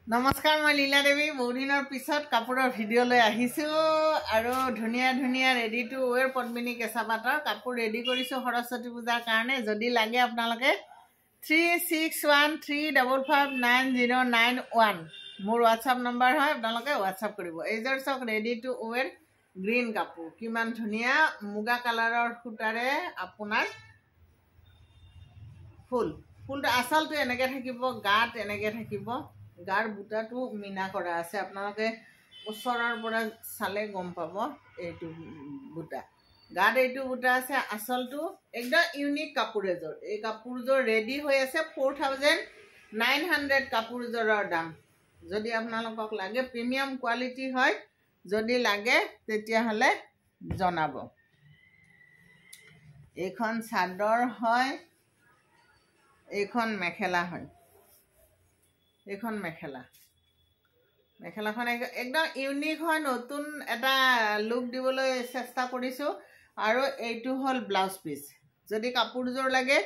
নমস্কাৰ, মই লীলা দেৱী। বহুদিনৰ পিছত কাপোৰৰ ভিডিঅ' লৈ আহিছোঁ আৰু ধুনীয়া ধুনীয়া ৰেডি টু ৱেৰ পদ্মিনী কেঁচা পাটৰ কাপোৰ ৰেডি কৰিছোঁ সৰস্বতী পূজাৰ কাৰণে। যদি লাগে আপোনালোকে 3613555901 মোৰ হোৱাটছআপ নম্বৰ হয়, আপোনালোকে হোৱাটছআপ কৰিব। এইযোৰ চাওক, ৰেডি টু ৱেৰ গ্ৰীণ কাপোৰ, কিমান ধুনীয়া মুগা কালাৰৰ সূতাৰে আপোনাৰ ফুলটো আচলটো এনেকৈ থাকিব, গাত এনেকৈ থাকিব, গাৰ বুটাটো মিনা কৰা আছে। আপোনালোকে ওচৰৰ পৰা চালে গম পাব এইটো বুটা, গাত এইটো বুটা আছে। আচলটো একদম ইউনিক কাপোৰ এযোৰ। এই কাপোৰযোৰ ৰেডি হৈ আছে 4900 কাপোৰযোৰৰ দাম। যদি আপোনালোকক লাগে, প্ৰিমিয়াম কোৱালিটি হয়, যদি লাগে তেতিয়াহ'লে জনাব। এইখন চাদৰ হয়, এইখন মেখেলা হয়। এইখন মেখেলাখন একদম ইউনিক হয়, নতুন এটা লুক দিবলৈ চেষ্টা কৰিছোঁ। আৰু এইটো হ'ল ব্লাউজ পিচ। যদি কাপোৰযোৰ লাগে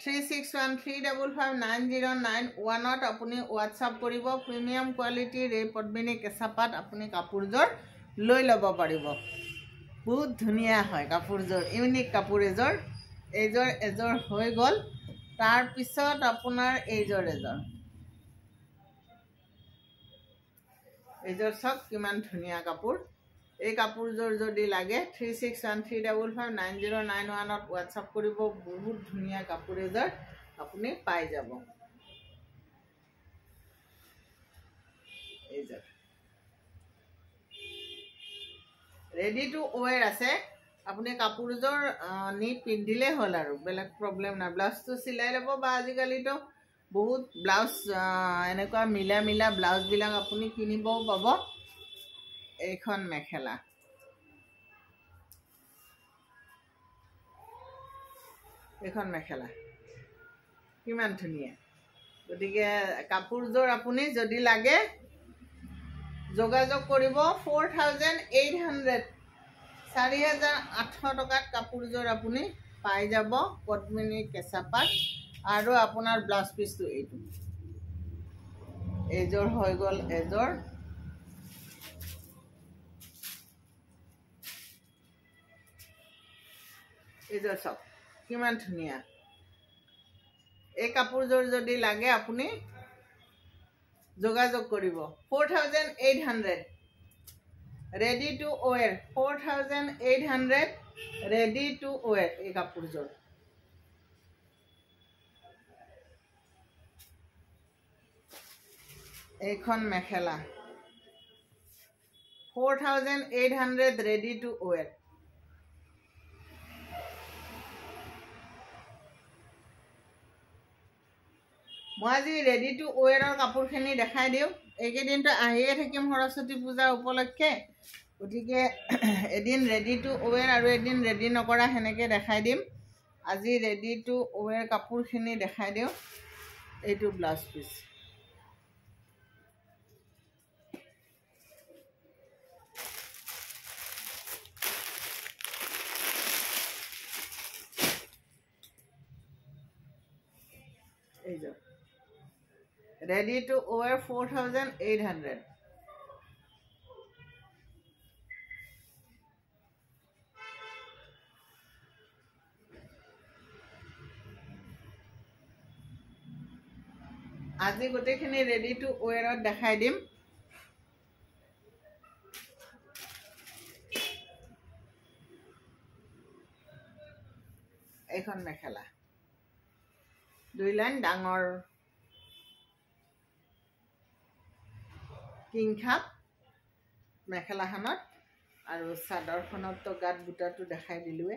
3613555901 আপুনি হোৱাটছআপ কৰিব। প্ৰিমিয়াম কোৱালিটিৰ এই পদ্মিনী কেঁচা পাট আপুনি কাপোৰযোৰ লৈ ল'ব পাৰিব। বহুত ধুনীয়া হয় কাপোৰযোৰ, ইউনিক কাপোৰ এযোৰ। এযোৰ হৈ গ'ল। তাৰপিছত আপোনাৰ এইযোৰ চাওক, কিমান ধুনীয়া কাপোৰ। এই কাপোৰযোৰ যদি লাগে 3613555901 হোৱাটছআপ কৰিব। বহুত ধুনীয়া কাপোৰ এযোৰ আপুনি পাই যাব। এইযোৰ ৰেডি টু ৱেৰ আছে। আপুনি কাপোৰযোৰ নি পিন্ধিলেই হ'ল আৰু বেলেগ প্ৰব্লেম নাই। ব্লাউজটো চিলাই ল'ব, বা আজিকালিতো বহুত ব্লাউজ এনেকুৱা মিলা ব্লাউজবিলাক আপুনি কিনিবও পাব। এইখন মেখেলা, কিমান ধুনীয়া। গতিকে কাপোৰযোৰ আপুনি যদি লাগে যোগাযোগ কৰিব। 4800 4800 টকাত কাপোৰযোৰ আপুনি পাই যাব, পদ্মিনী কেঁচা পাট। আৰু আপোনাৰ ব্লাউজ পিচটো এইযোৰ হৈ গ'ল। এইযোৰ চাওক, কিমান ধুনীয়া। এই কাপোৰযোৰ যদি লাগে আপুনি যোগাযোগ কৰিব। 4800 ৰেডি টু ৱেৰ, 4800 ৰেডি টু ৱেৰ এই কাপোৰযোৰ। এইখন মেখেলা 4800 ৰেডি টু ৱেৰ। মই আজি ৰেডি টু ৱেৰৰ কাপোৰখিনি দেখাই দিওঁ। এইকেইদিনটো আহিয়ে থাকিম সৰস্বতী পূজা উপলক্ষে, গতিকে এদিন ৰেডি টু ৱেৰ আৰু এদিন ৰেডি নকৰা সেনেকৈ দেখাই দিম। আজি ৰেডি টু ৱেৰ কাপোৰখিনি দেখাই দিওঁ। এইটো ব্লাউজ পিচ, এইযোৰ ৰেডি টু ৱেৰ 4800। আজি গোটেইখিনি ৰেডি টু ৱেৰত দেখাই দিম। এইখন মেখেলা 2 লাইন ডাঙৰ কিংখাপ মেখেলাখনত, আৰু চাদৰখনতো গাত বুটাটো দেখাই দিলোৱে।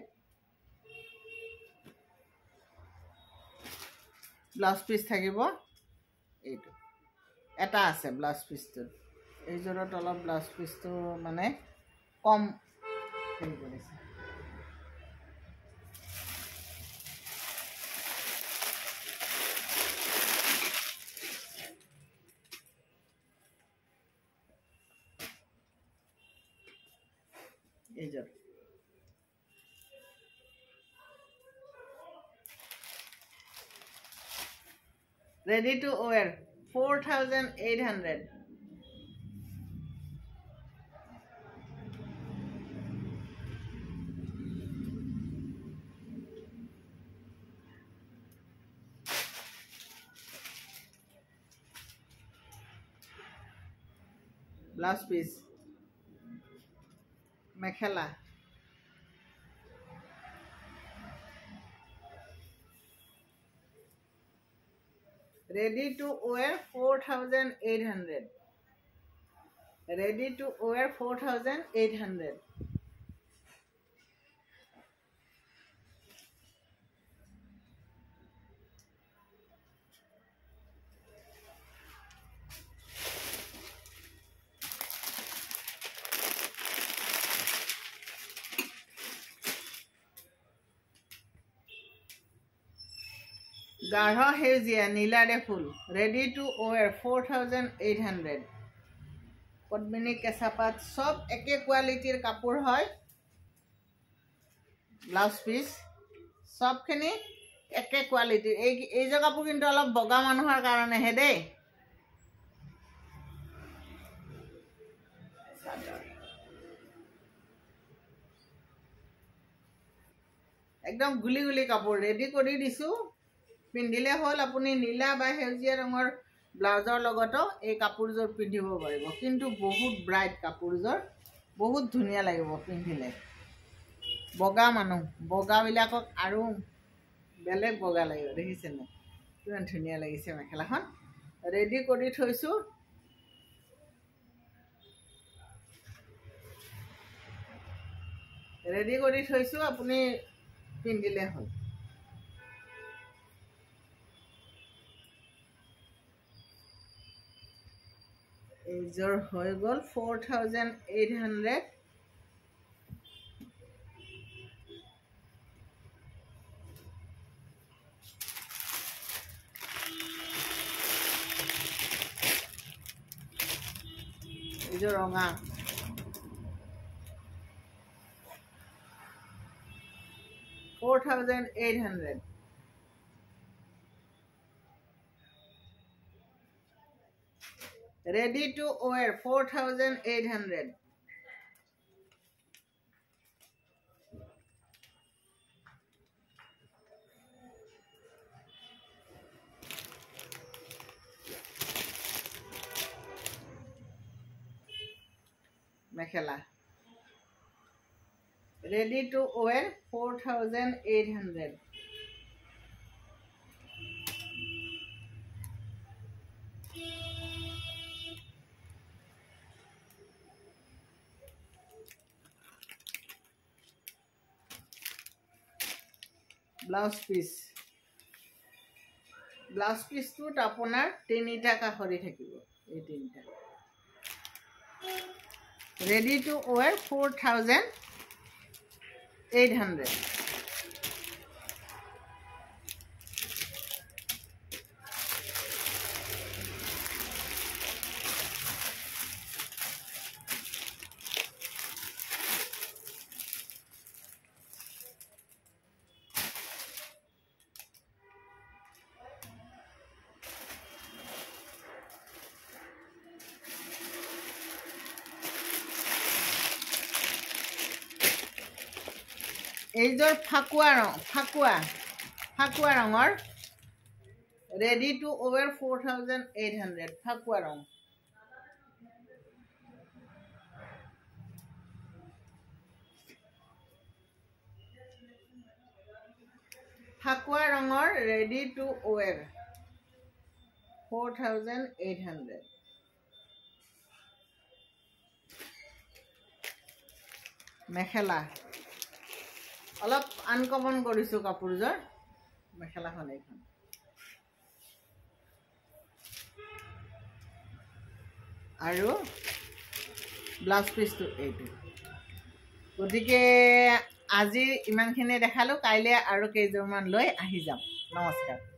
ব্লাউজ পিচ থাকিব এইটো, এটা আছে ব্লাউজ পিচটোত। এইযোৰত অলপ ব্লাউজ পিচটো মানে কম হেৰি কৰিছে। এইযোৰ ready to ৱেৰ 4,800. Blouse piece. Mekhela. Ready to wear 4,800. Ready to wear 4,800. Garha Hezia Nilade full. Ready to wear 4,800. Podmini Kesapat sob eke quality kapur hoy. Blouse piece. Sob khini eke quality. Ei jo kapur kintu olop boga manuhar karone he de. Ekdom guli guli kapur ready kori disu. পিন্ধিলে হল আপুনি নীলা বা হেউজিয়া ৰঙৰ ব্লাউজৰ লগতো এই কাপোৰজোৰ পিন্ধিব পাৰিব কিন্তু বহুত ব্ৰাইট কাপোৰজোৰ বহুত ধুনিয়া লাগিব পিন্ধিলে বগা মানুহ বগা বিলাকক আৰু বেলেগ বগা লাগিব দেখিছে না কিমান ধুনিয়া লাগিছে মেখেলাখন ৰেডি কৰি থৈছো আপুনি পিন্ধিলে হল Your Hoigol 4,800. Your Ronga 4,800. Ready to wear 4,800. Mekhela. Ready to wear 4,800. Blouse piece to aponar tinita kahori thakibo ei tinta ready to wear 4,800 এইজৰ ফাকুয়া ৰঙৰ ready to wear 4,800 ফাকুয়া ৰং ফাকুয়া ৰঙৰ ready to wear 4,800 মেখেলা অলপ আনকমন কৰিছো কাপোৰজৰ মেখেলাখন এইখন আৰু ব্লাউজ পিসটো এইটো গতিকে আজি ইমানখিনি দেখালো কাইলে আৰু কেইজনমান লৈ আহি যাম নমস্কাৰ